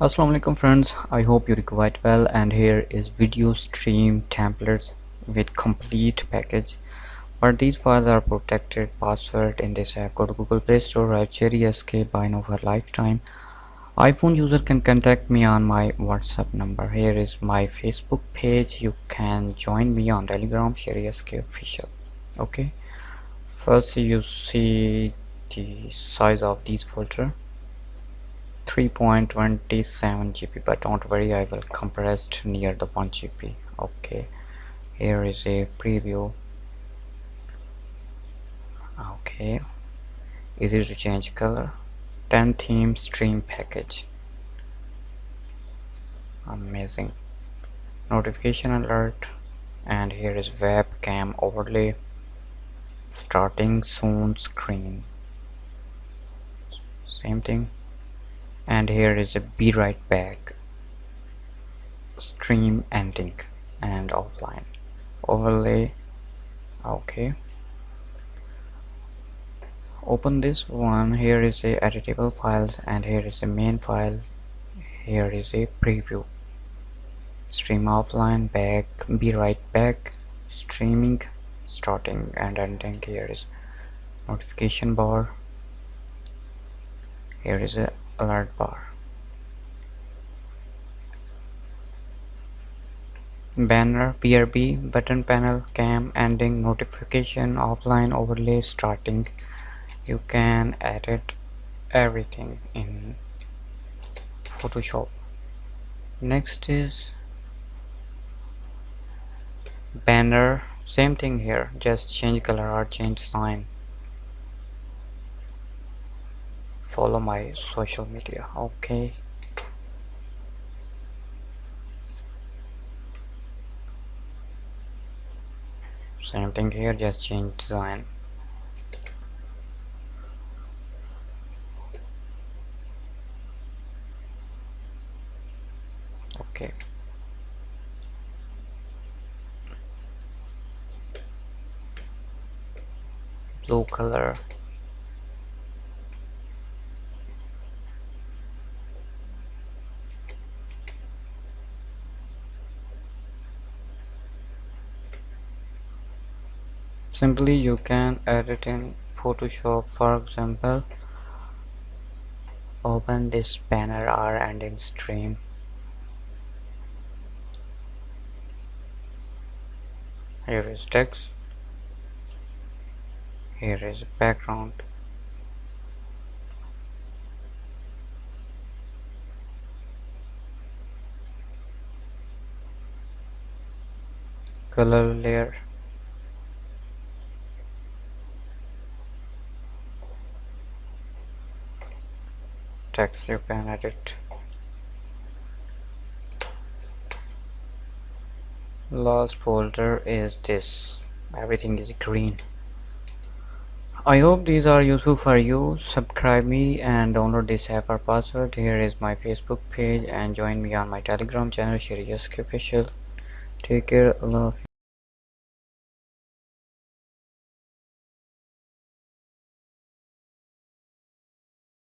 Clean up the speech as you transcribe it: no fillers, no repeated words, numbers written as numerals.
Assalamu alaikum friends, I hope you're quite well, and here is video stream templates with complete package. But these files are protected password in this app. Go to Google Play Store, write Sheri SK buy now for lifetime. iPhone user can contact me on my WhatsApp number. Here is my Facebook page. You can join me on Telegram, Sheri SK official. Okay. First you see the size of these folder. 3.27 GB, but don't worry, I will compress near the 1 GB. Okay, here is a preview. Okay, easy to change color. 10 theme stream package, amazing. Notification alert, and here is webcam overlay. Starting soon screen, same thing. And here is a be right back, stream ending and offline overlay. Okay, open this one. Here is a editable files, and here is a main file. Here is a preview, stream offline, back, be right back, streaming, starting and ending. Here is notification bar, here is a alert bar, banner, BRB, button panel, cam, ending, notification, offline, overlay, starting. You can edit everything in Photoshop. Next is banner, same thing here, just change color or change sign. Follow my social media. Okay, same thing here, just change design. Okay, blue color, simply you can edit in Photoshop. For example, open this banner or ending stream. Here is text, here is background, color layer, text you can edit. Last folder is this, everything is green. I hope these are useful for you. Subscribe me and download this app or password. Here is my Facebook page, and join me on my Telegram channel, Sheri SK official. Take care, Allah Hafiz.